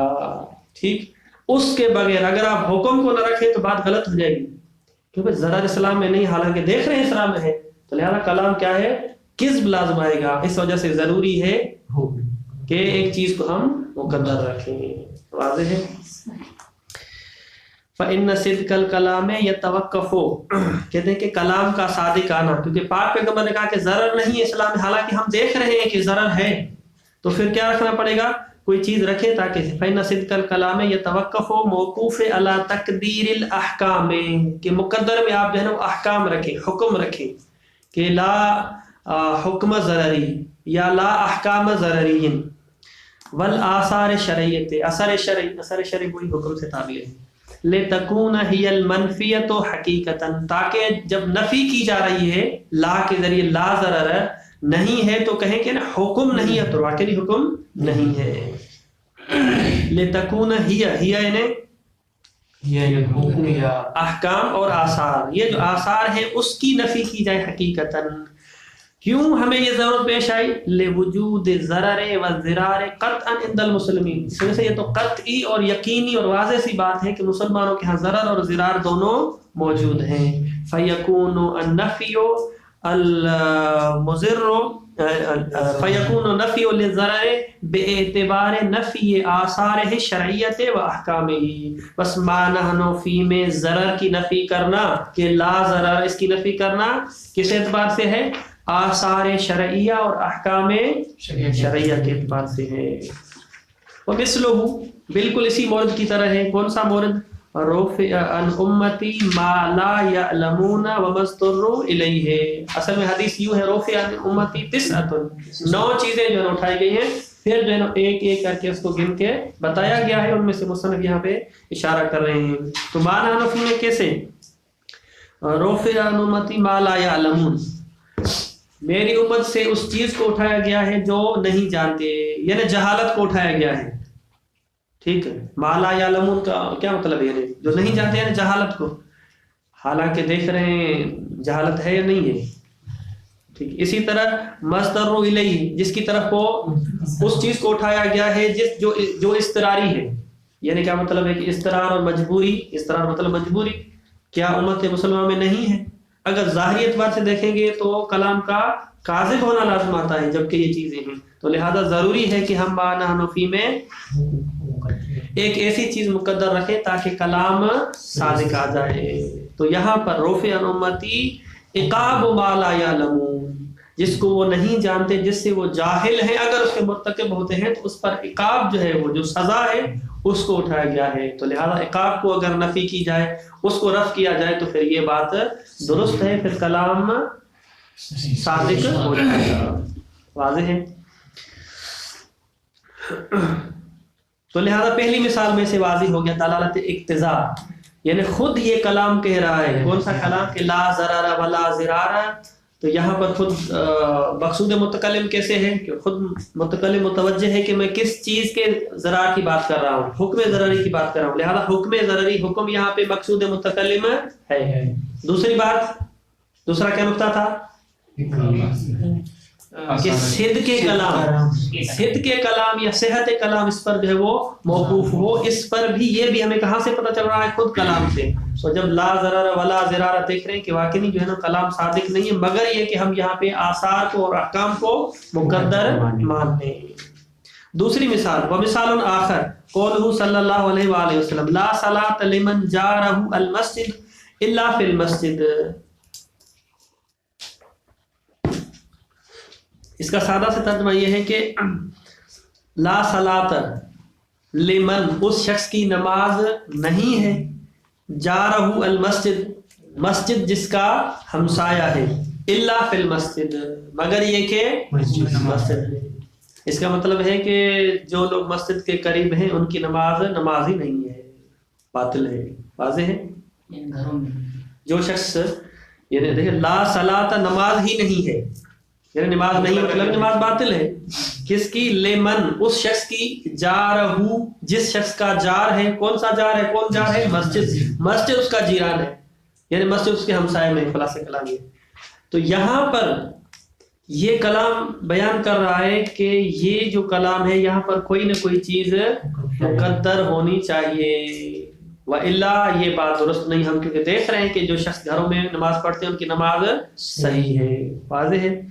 ٹھیک، اس کے بغیر اگر آپ حکم کو نہ رکھیں تو بات غلط ہو جائے گی، کیونکہ ضرر اسلام میں نہیں، حالانکہ دیکھ رہے ہیں اسلام میں ہے. تو لہذا کلام کیا ہے؟ کذب لازم آئے گا. اس وجہ سے ضروری ہے کہ ایک چیز کو ہم مقدر رکھیں. واضح ہے؟ فَإِنَّ صِدْقَ الْكَلَامِ يَتَوَقَّفُ، کہتے ہیں کہ کلام کا صادق آنا، کیونکہ پاک پیغمبر نے کہا کہ ضرر نہیں ہے اسلام میں، حالانکہ ہم دیکھ رہے ہیں کہ ضرر ہے، تو پھر کیا رکھنا پڑے گا؟ کوئی چیز رکھے تاکہ فَإِنَّ صِدْقَ الْكَلَامِ يَتَوَقَّفُ موقوف علی تقدیر الاحکام، کہ مقدر میں آپ جو ہے نا احکام رکھیں، حکم رکھیں کہ لا حکم ضرری یا لا احکام ضرری والآثار شرعیت، اثر شرعی وہی حکم سے تعبیر ہے. لتکون ہی المنفیت حقیقتاً، تاکہ جب نفی کی جا رہی ہے لا کے ذریعے لا ضرر نہیں ہے تو کہیں کہ نا حکم نہیں ہے، تو واقعی حکم نہیں ہے. لتکون ہی یعنی احکام اور آثار، یہ جو آثار ہیں اس کی نفی کی جائے حقیقتاً. کیوں ہمیں یہ ضرورت پیش آئی؟ لوجود ضرر و ضرار قطعا عند المسلمین، اس وجہ سے یہ تو قطعی اور یقینی اور واضح سی بات ہے کہ مسلمانوں کے ہاں ضرر اور ضرار دونوں موجود ہیں. فیکون النفی المضر فیکون نفی للضرر باعتبار نفی آثارہ شرعیت و احکامہ. بس ما نحن فی میں ضرر کی نفی کرنا کہ لا ضرر، اس کی نفی کرنا کس اعتبار سے ہے؟ آثار شرعیہ اور احکام شرعیہ کے اعتبار سے ہے. ومثلہ، بالکل اسی مورد کی طرح ہے. کون سا مورد؟ رفع عن امتی ما لا یعلمون ومضطروا الیہ. اصل میں حدیث یوں ہے، رفع عن امتی تسعۃ، 9 چیزیں جو ہے اٹھائی گئی ہیں، پھر جو ہے نا ایک ایک کر کے اس کو گن کے بتایا گیا ہے. ان میں سے مصنف یہاں پہ اشارہ کر رہے ہیں. تو معنی نفی میں کیسے؟ رفع عن امتی ما لا یعلمون، میری امت سے اس چیز کو اٹھایا گیا ہے جو نہیں جانتے، یعنی جہالت کو اٹھایا گیا ہے. ٹھیک ہے، ما لا یعلمون کا کیا مطلب ہے؟ یعنی جو نہیں جانتے ہیں جہالت کو، حالانکہ دیکھ رہے ہیں جہالت ہے یا نہیں ہے. ٹھیک، اسی طرح مضطر الیہ، جس کی طرف وہ اس چیز کو اٹھایا گیا ہے جو اضطراری ہے. یعنی کیا مطلب ہے کہ اضطرار اور مجبوری، اضطرار مطلب مجبوری کیا امت مسلمہ میں نہیں ہے؟ اگر ظاہری اعتبار سے دیکھیں گے تو کلام کا کاذب ہونا لازم آتا ہے، جبکہ یہ چیزیں ہیں. تو لہذا ضروری ہے کہ ہم معنی نفی میں ایک ایسی چیز مقدر رکھیں تاکہ کلام صادق آ جائے. تو یہاں پر رفع عن امتی عقاب ما لا یعلمون، جس کو وہ نہیں جانتے، جس سے وہ جاہل ہیں، اگر اس کے مرتکب ہوتے ہیں تو اس پر عقاب جو ہے، وہ جو سزا ہے اس کو اٹھایا گیا ہے. تو لہذا عقاب کو اگر نفی کی جائے، اس کو رفع کیا جائے تو پھر یہ بات درست ہے، پھر کلام صادق ہو جائے گا. واضح ہے؟ تو لہذا پہلی مثال میں سے واضح ہو گیا دلالت اقتضا، یعنی خود یہ کلام کہہ رہا ہے. کون سا کلام؟ کہ لا ضرر ولا ضرار. تو یہاں پر خود مقصود متکلم کیسے ہے کہ خود متکلم متوجہ ہے کہ میں کس چیز کے ضرار کی بات کر رہا ہوں، حکم ضرری کی بات کر رہا ہوں. لہذا حکم ضرری، حکم یہاں پہ مقصود متکلم ہے. دوسری بات، دوسرا کیا نقطہ تھا؟ کہ صدق کلام یا صحت کلام اس پر جو ہے وہ موقوف ہو. اس پر بھی یہ بھی ہمیں کہاں سے پتہ چل رہا ہے؟ خود کلام سے. تو جب لا ضرر ولا ضرار دیکھ رہے ہیں کہ واقعی جو ہے نا کلام صادق نہیں ہے، مگر یہ کہ ہم یہاں پہ آثار کو اور احکام کو مقدر مانتے ہیں. دوسری مثال، ومثال آخر قولہ صلی اللہ علیہ وآلہ وسلم لا صلاۃ لمن جارہ المسجد الا فی المسجد. اس کا سادہ سے ترجمہ یہ ہے کہ لا صلاۃ لمن، اس شخص کی نماز نہیں ہے، جارہ المسجد، مسجد جس کا ہمسایہ ہے، الا فی المسجد، مگر یہ کہ مسجد ہے. اس کا مطلب ہے کہ جو لوگ مسجد کے قریب ہیں ان کی نماز ہی نہیں ہے، باطل ہے. واضح ہے؟ جو شخص یعنی دیکھیں لا صلاۃ نماز ہی نہیں ہے، یعنی نماز نہیں مطلب نماز باطل ہے. کس کی؟ لمن اس شخص کی، جارہ جس شخص کا جار ہے. کون سا جار ہے؟ کون جار ہے؟ مسجد. مسجد اس کا جیران ہے، یعنی مسجد اس کے ہمسائے میں. خلاصہ کلام یہ. تو یہاں پر یہ کلام بیان کر رہا ہے کہ یہ جو کلام ہے یہاں پر کوئی نہ کوئی چیز مقدر ہونی چاہیے، وَإِلَّا یہ بات درست نہیں. ہم کیونکہ دیکھ رہے ہیں کہ جو شخص گھروں میں نماز پڑھتے ہیں ان کی نماز صحیح ہے، واضح ہے.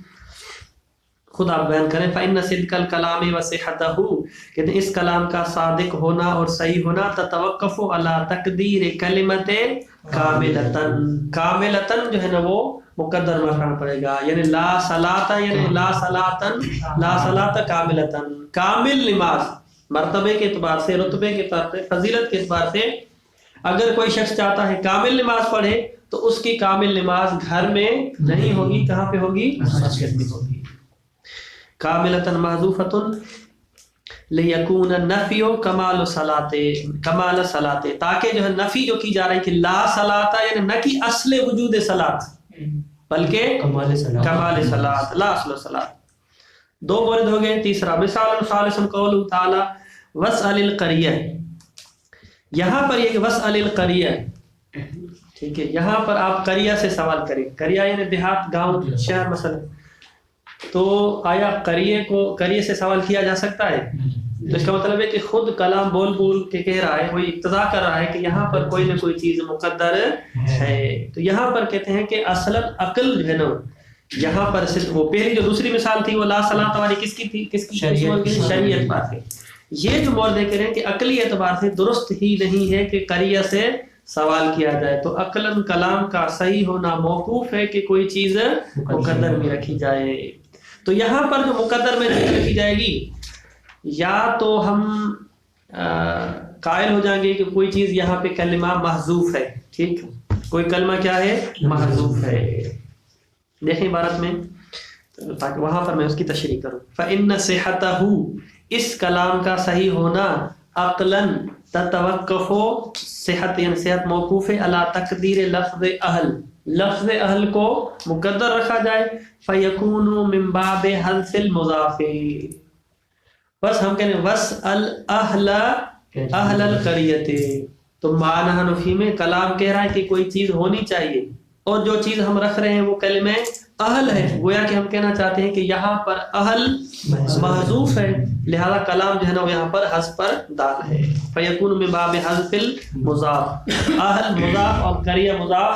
خود آپ بیان کریں. فَإِنَّ صِدْقَ الْكَلَامِ وَصِحَّتَهُ کہتے ہیں اس کلام کا صادق ہونا اور صحیح ہونا تتوقف علی تقدیر کلمت کاملتن. کاملتن جو ہے نا وہ مقدر مفعول پڑے گا، یعنی لا صلاۃ، یعنی لا صلاۃن، لا صلاۃ کاملتن، کامل نماز مرتبے کے اعتبار سے، رتبے کے اعتبار سے، فضیلت کے اعتبار سے. اگر کوئی شخص چاہتا ہے کامل نماز پڑھے تو اس کی کامل نماز گھر میں نہیں ہوگی. کہاں پہ ہوگی؟ مسجد میں ہوگی. کاملتن محذوفتن لیکون النفی کمال صلاۃ، کمال صلاۃ، تاکہ جو ہے نفی جو کی جا رہی کہ لا صلاۃ یعنی نہ کہ اصل وجود صلاۃ بلکہ کمال صلاۃ، لا اصل صلاۃ. دو مورد ہو گئے. تیسرا مثال خالص قول تعالی واسأل القریہ. یہاں پر یہ کہ واسأل القریہ، ٹھیک ہے، یہاں پر آپ قریہ سے سوال کریں. قریہ یعنی دیہات، گاؤں، شہر مثلا. تو آیا قریہ سے سوال کیا جا سکتا ہے؟ تو اس کا مطلب ہے کہ خود کلام بول بول کے کہہ رہا ہے، وہی اقتضا کر رہا ہے کہ یہاں پر کوئی نہ کوئی چیز مقدر ہے. تو یہاں پر کہتے ہیں کہ اصلا عقل جو ہے نا یہاں پر صرف وہ پہلی جو دوسری مثال تھی وہ لا صلاۃ والی کس کی تھی؟ کس کی؟ شرعی اعتبار سے. یہ جو مورد کہہ رہے ہیں کہ عقلی اعتبار سے درست ہی نہیں ہے کہ قریہ سے سوال کیا جائے. تو عقلاً کلام کا صحیح ہونا موقوف ہے کہ کوئی چیز مقدر میں رکھی جائے. تو یہاں پر جو مقدر میں رکھی جائے گی، یا تو ہم قائل ہو جائیں گے کہ کوئی چیز یہاں پہ کلمہ محذوف ہے. ٹھیک، کوئی کلمہ کیا ہے؟ محذوف ہے. دیکھیں عبارت میں تاکہ وہاں پر میں اس کی تشریح کروں. فَإِنَّ صِحَتَهُ اس کلام کا صحیح ہونا عقلاً تتوقف، صحت یعنی صحت موقوف ہے علی تقدیر لفظ اہل، لفظ اہل کو مقدر رکھا جائے. فَيَكُونُ مِن بَابِ حَذْفِ الْمُضَافِ. بس ہم کہنے وَاسْأَلْ أَهْلَ الْقَرْيَةِ. تو معنی حنفی میں کلام کہہ رہا ہے کہ کوئی چیز ہونی چاہیے، اور جو چیز ہم رکھ رہے ہیں وہ کلمہ اہل ہے. گویا کہ ہم کہنا چاہتے ہیں کہ یہاں پر اہل محذوف ہے، لہذا کلام جو ہے نا وہ یہاں پر حذف پر دال ہے. فَيَكُونُ مِن بَابِ حَذْفِ الْمُضَاف، اہل مضاف اور قریہ مضاف.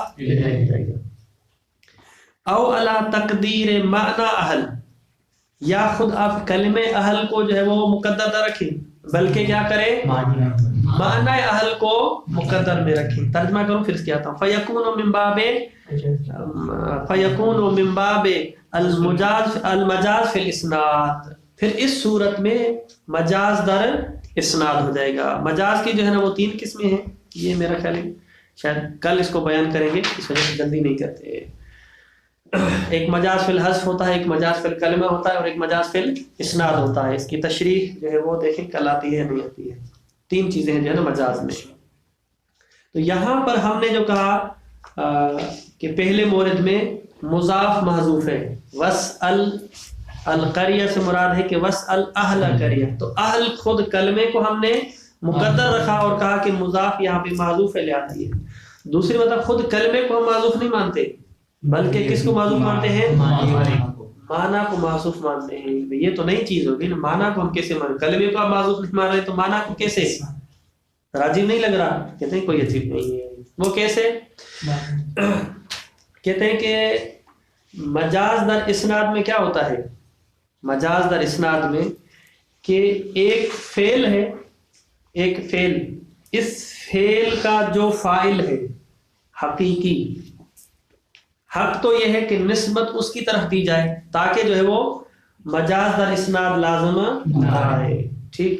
او علی تقدیر معنی اہل، یا خود آپ کلمہ اہل کو جو ہے وہ مقدر نہ رکھیں بلکہ کیا کریں؟ معنی اہل کو مقدر میں رکھیں. ترجمہ کروں پھر اس کے آتا ہوں. فَيَكُونُ مِن بَابِ الْمَجَاز فِي الْإِسْنَادِ. پھر اس صورت میں مجاز در اسناد ہو جائے گا. مجاز کی جو ہے نا وہ 3 قسمیں ہیں. یہ میرا خیال ہے شاید کل اس کو بیان کریں گے، اس وجہ سے جلدی نہیں کرتے. ایک مجاز فی الحذف ہوتا ہے، ایک مجاز فی الکلمہ ہوتا ہے، اور ایک مجاز فی الاسناد ہوتا ہے. اس کی تشریح جو ہے وہ دیکھیں کل آتی ہے نہیں آتی ہے. 3 چیزیں ہیں جو ہے نا مجاز میں. تو یہاں پر ہم نے جو کہا کہ پہلے مورد میں مضاف محذوف ہے. واسأل القریہ سے مراد ہے کہ واسأل اہل قریہ. تو اہل خود کلمے کو ہم نے مقدر رکھا اور کہا کہ مضاف یہاں پہ محذوف ہے لے آتی ہے. دوسری مطلب خود کلمے کو ہم محذوف نہیں مانتے بلکہ کس کو محذوف مانتے ہیں؟ معنی کو محذوف مانتے ہیں. یہ تو نئی چیز ہوگی نا، معنی کو ہم کیسے مانیں؟ کلمے کو آپ محذوف نہیں مان رہے تو معنی کو کیسے؟ عجیب نہیں لگ رہا؟ کہتے ہیں کوئی عجیب نہیں ہے. وہ کیسے؟ کہتے ہیں کہ مجاز در اسناد میں کیا ہوتا ہے؟ مجاز در اسناد میں کہ ایک فعل ہے، ایک فعل، اس فعل کا جو فاعل ہے حقیقی، حق تو یہ ہے کہ نسبت اس کی طرف دی جائے تاکہ جو ہے وہ مجاز در اسناد لازم آئے. ٹھیک،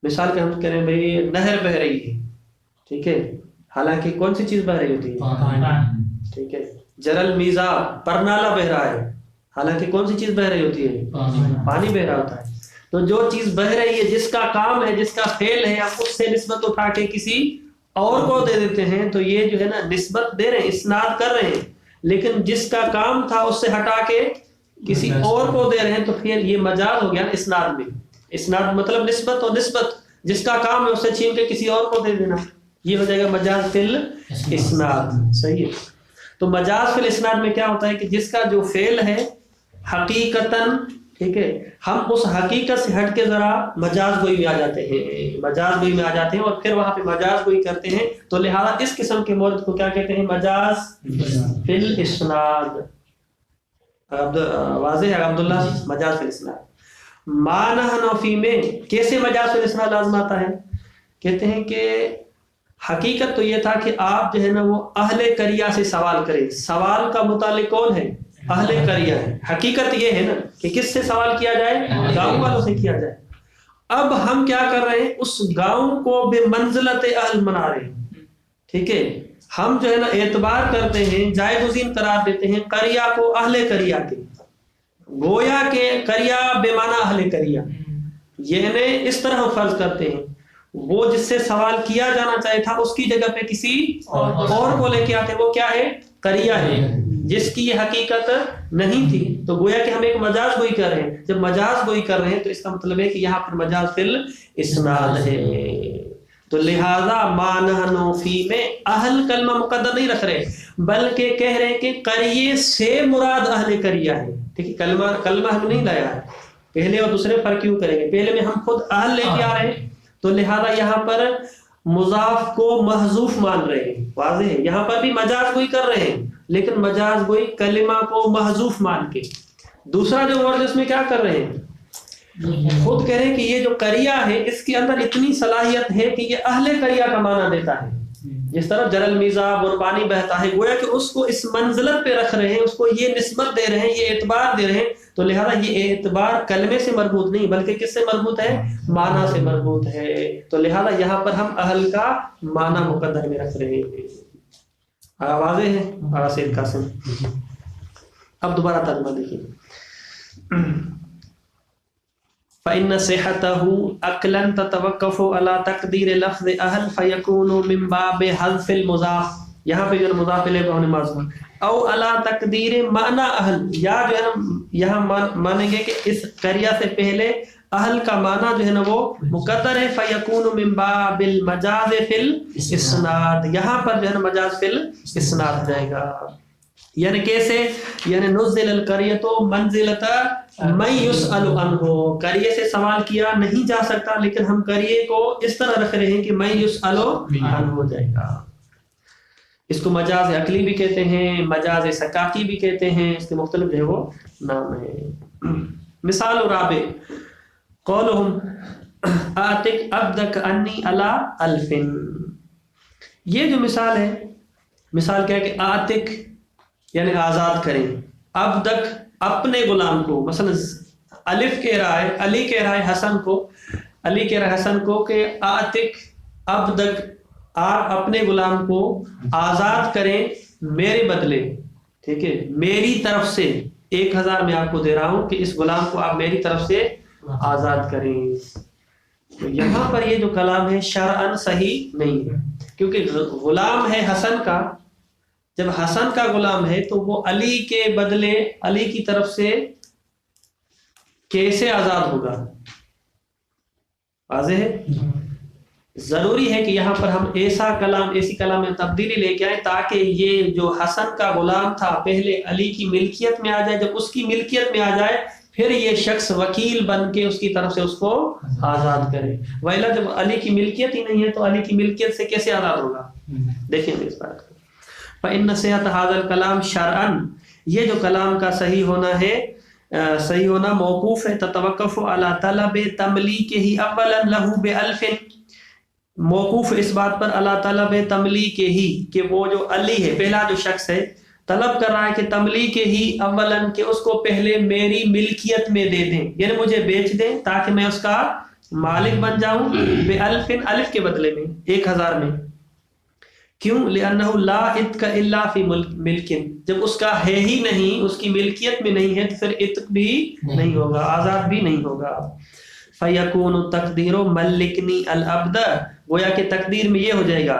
مثال کے ہم کہہ رہے ہیں بھائی نہر بہ رہی ہے، ٹھیک ہے، حالانکہ کون سی چیز بہ رہی ہوتی ہے؟ ٹھیک ہے. جرل میزا، پرنالا بہ رہا ہے، حالانکہ کون سی چیز بہ رہی ہوتی ہے؟ پانی بہ رہا ہوتا ہے. تو جو چیز بہ رہی ہے، جس کا کام ہے، جس کا فعل ہے، ہم اس سے نسبت اٹھا کے کسی اور کو دے دیتے ہیں تو یہ جو ہے نا نسبت دے رہے ہیں، اسناد کر رہے ہیں، لیکن جس کا کام تھا اس سے ہٹا کے کسی اور کو دے رہے ہیں تو پھر یہ مجاز ہو گیا اسناد میں. اسناد مطلب نسبت، اور نسبت جس کا کام ہے اس سے چھین کے کسی اور کو دے دینا، یہ ہو جائے گا مجاز فی الاسناد. صحیح ہے. تو مجاز فی الاسناد میں کیا ہوتا ہے کہ جس کا جو فعل ہے حقیقتاً، ٹھیک ہے، ہم اس حقیقت سے ہٹ کے ذرا مجاز گوئی میں آ جاتے ہیں، مجاز گوئی میں آ جاتے ہیں اور پھر وہاں پہ مجاز گوئی کرتے ہیں. تو لہذا اس قسم کے مورد کو کیا کہتے ہیں؟ مجاز فی الاسناد. واضح ہے عبداللہ؟ مجاز فی الاسناد. ما نحن فی میں کیسے مجاز فی الاسناد لازم آتا ہے؟ کہتے ہیں کہ حقیقت تو یہ تھا کہ آپ جو ہے نا وہ اہل قریہ سے سوال کریں. سوال کا متعلق کون ہے؟ اہل قریہ ہے. حقیقت یہ ہے نا کہ کس سے سوال کیا جائے؟ گاؤں والوں سے کیا جائے. اب ہم کیا کر رہے ہیں؟ اس گاؤں کو بے منزلت اہل بنا رہے ہیں. ٹھیک ہے، ہم جو ہے نا اعتبار کرتے ہیں، جائگزین قرار دیتے ہیں قریہ کو اہل قریہ کے، گویا کہ قریہ بے معنی اہل قریہ. یعنی اس طرح ہم فرض کرتے ہیں وہ جس سے سوال کیا جانا چاہے تھا اس کی جگہ پہ کسی اور کو لے کے آتے، وہ کیا ہے؟ قریہ ہے، جس کی یہ حقیقت نہیں تھی. تو گویا کہ ہم ایک مجاز گوئی کر رہے ہیں. جب مجاز گوئی کر رہے ہیں تو اس کا مطلب ہے کہ یہاں پر مجاز فی الاسناد ہے. تو لہذا ما نحن فی میں اہل کلمہ مقدر نہیں رکھ رہے، بلکہ کہہ رہے ہیں کہ قریے سے مراد اہل قریہ ہے. ٹھیک ہے، کلمہ ہم نہیں لایا ہے. پہلے اور دوسرے فرق کیوں کریں گے؟ پہلے میں ہم خود اہل لے کے آ رہے ہیں تو لہذا یہاں پر مضاف کو محذوف مان رہے ہیں. واضح ہے، یہاں پر بھی مجاز گوئی کر رہے ہیں لیکن مجاز گوئی کلمہ کو محذوف مان کے. دوسرا جو ورد اس میں کیا کر رہے ہیں؟ خود کہہ رہے ہیں کہ یہ جو قریہ ہے اس کے اندر اتنی صلاحیت ہے کہ یہ اہل قریہ کا معنی دیتا ہے. جس طرح جرل میزاب اور پانی بہتا ہے، گویا کہ اس کو اس منزلت پہ رکھ رہے ہیں، اس کو یہ نسبت دے رہے ہیں، یہ اعتبار دے رہے ہیں. تو لہذا یہ اعتبار کلمے سے مربوط نہیں بلکہ کس سے مربوط ہے؟ معنی سے مربوط ہے. تو لہذا یہاں پر ہم اہل کا معنی مقدر میں رکھ رہے ہیں. واضح ہے سید قاسم؟ اب دوبارہ ترجمہ دیکھیے. فإن صحته عقلا تتوقف على تقدیر لفظ اہل فیکون من باب حذف المضاف. یہاں پہ جو ہے مضاف الیہ کو ہونے معذور او علی تقدیر معنی اہل، یا جو ہے نا یہاں مانیں گے کہ اس قریہ سے پہلے اہل کا معنی جو ہے نا وہ مقدر ہے. فیکون من باب المجاز فی الاسناد، یہاں پر جو ہے نا مجاز فی الاسناد جائے گا. یعنی کیسے؟ یعنی نزل القریۃ منزلۃ من یسأل عنہ، قریے سے سوال کیا نہیں جا سکتا لیکن ہم قریے کو اس طرح رکھ رہے ہیں کہ من یسأل عنہ ہو جائے گا. اس کو مجاز عقلی بھی کہتے ہیں، مجاز سکاکی بھی کہتے ہیں، اس کے مختلف جو ہے وہ نام ہیں. مثال رابع قولہم آتک عبدک انی علی الف. یہ جو مثال ہے، مثال کیا ہے کہ آتک یعنی آزاد کریں، عبدک اپنے غلام کو. مثلا الف کہہ رہا ہے، علی کہہ رہا ہے حسن کو، علی کہہ رہا ہے حسن کو کہ آتک عبدک، آپ اپنے غلام کو آزاد کریں میرے بدلے. ٹھیک ہے، میری طرف سے 1000 میں آپ کو دے رہا ہوں کہ اس غلام کو آپ میری طرف سے آزاد کریں. تو یہاں پر یہ جو کلام ہے شرعاً صحیح نہیں ہے، کیونکہ غلام ہے حسن کا. جب حسن کا غلام ہے تو وہ علی کے بدلے علی کی طرف سے کیسے آزاد ہوگا؟ واضح ہے. ضروری ہے کہ یہاں پر ہم ایسی کلام میں تبدیلی لے کے آئیں تاکہ یہ جو حسن کا غلام تھا پہلے علی کی ملکیت میں آ جائے. جب اس کی ملکیت میں آ جائے پھر یہ شخص وکیل بن کے اس کی طرف سے اس کو آزاد کرے. وَإِلَّا جب علی کی ملکیت ہی نہیں ہے تو علی کی ملکیت سے کیسے آزاد ہوگا؟ دیکھیں گے اس بات کو. فَإِنَّ صِحَّةَ هَذَا الْكَلَامِ شَرْعًا، یہ جو کلام کا صحیح ہونا ہے، صحیح ہونا موقوف ہے تتوقف علی طلب تملیکہ اولا لہ بألف، موقوف اس بات پر اللہ طلب تملیکہ ہی کہ وہ جو علی ہے پہلا جو شخص ہے طلب کر رہا ہے کہ تملیکہ ہی اولا کہ اس کو پہلے میری ملکیت میں دے دیں، یعنی مجھے بیچ دیں تاکہ میں اس کا مالک بن جاؤں. بألف، الف کے بدلے میں 1000 میں. کیوں؟ لأنه لا عتق الا فی ملک، جب اس کا ہے ہی نہیں، اس کی ملکیت میں نہیں ہے تو پھر عتق بھی نہیں ہوگا، آزاد بھی نہیں ہوگا. فیکون تقدیر ملکنی العبد، گویا کہ تقدیر میں یہ ہو جائے گا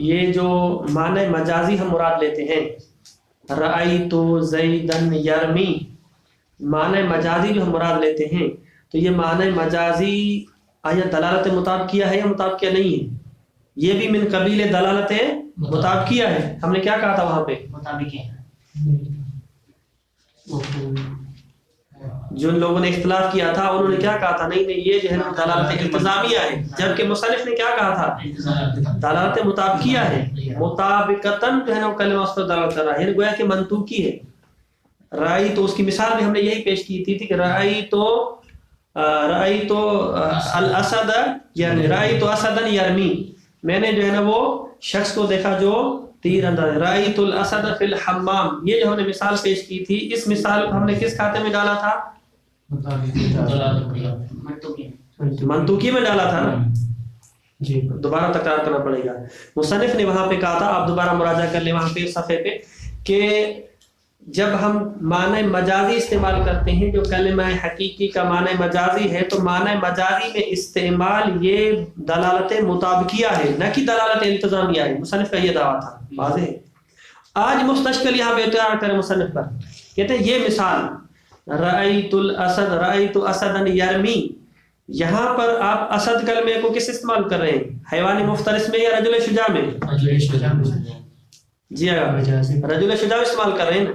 یہ جو معنی مجازی ہم مراد لیتے ہیں، رأیت زیدن یرمی، معنی مجازی جو ہم مراد لیتے ہیں، تو یہ معنی مجازی آیا دلالت مطابقیہ ہے یا مطابقیہ نہیں ہے؟ یہ بھی من قبیل دلالت مطابقیہ ہے. ہم نے کیا کہا تھا وہاں پہ؟ جن لوگوں نے اختلاف کیا تھا انہوں نے کیا کہا تھا؟ نہیں یہ جو ہے نا دلالت التزامیہ ہے، جبکہ مصنف نے کیا کہا تھا؟ دلالت مطابقیہ ہے. مطابقتاً جو ہے نا کلمہ اس پر دلالت کر رہا ہے، یعنی گویا کہ منطوقی ہے. رائی تو اس کی مثال بھی ہم نے یہی پیش کی تھی کہ رائی تو الاسد یعنی رائی تو اسدن یرمی، میں نے جو ہے نا وہ شخص کو دیکھا جو تیر انداز. رأیت الاسد فی الحمام، یہ جو ہم نے مثال پیش کی تھی، اس مثال کو ہم نے کس کھاتے میں ڈالا تھا؟ منطوقی میں ڈالا تھا نا. جی دوبارہ تکرار کرنا پڑے گا. مصنف نے وہاں پہ کہا تھا، آپ دوبارہ مراجعہ کر لیں وہاں پہ صفحے پہ، کہ جب ہم معنی مجازی استعمال کرتے ہیں، جو کلمہ حقیقی کا معنی مجازی ہے، تو معنی مجازی میں استعمال یہ دلالت مطابقیہ ہے، نہ کہ دلالت التزامیہ ہے. مصنف کا یہ دعویٰ تھا، واضح ہے. آج مستشکل یہاں پہ اعتراض کرے مصنف پر، کہتے ہیں یہ مثال رأیت الاسد رأیت اسدن یرمی، یہاں پر آپ اسد کلمے کو کس استعمال کر رہے ہیں؟ حیوان مفترس میں یا رجل شجاع میں؟ جی رجل شجاع استعمال کر رہے ہیں.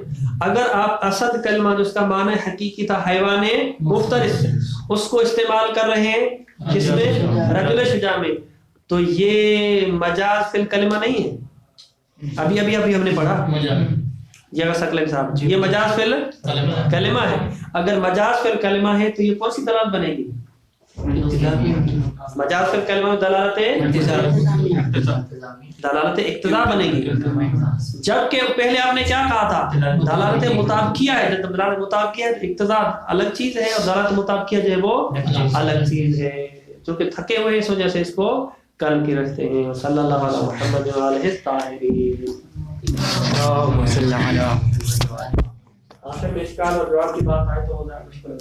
اگر آپ اسد کلمہ جو اس کا معنی حقیقی تھا حیوان مفترس، اس کو استعمال کر رہے ہیں کس میں؟ رجل شجاع میں، تو یہ مجاز فی الکلمہ نہیں ہے. ابھی ہم نے پڑھا یہ سکلین صاحب، یہ مجاز فی الکلمہ ہے. اگر مجاز فی الکلمہ ہے تو یہ کون سی دلالت بنے گی؟ مجاز فی الکلمہ میں دلالت اقتضاء بنے گی. جبکہ پہلے آپ نے کیا کہا تھا؟ دلالت مطابقیہ ہے. جب دلالت مطابقیہ ہے تو اقتضاء الگ چیز ہے، اور دلالت مطابقیہ جو ہے وہ الگ چیز ہے. جو کہ تھکے ہوئے اس وجہ سے اس کو کل کی رکھتے ہیں. صلی اللہ علیہ محمد وآلہ الطاہرین. اللہم صلی علی محمد. آخر میں اشکال اور جواب کی بات آئے تو ہو جائے مشکل.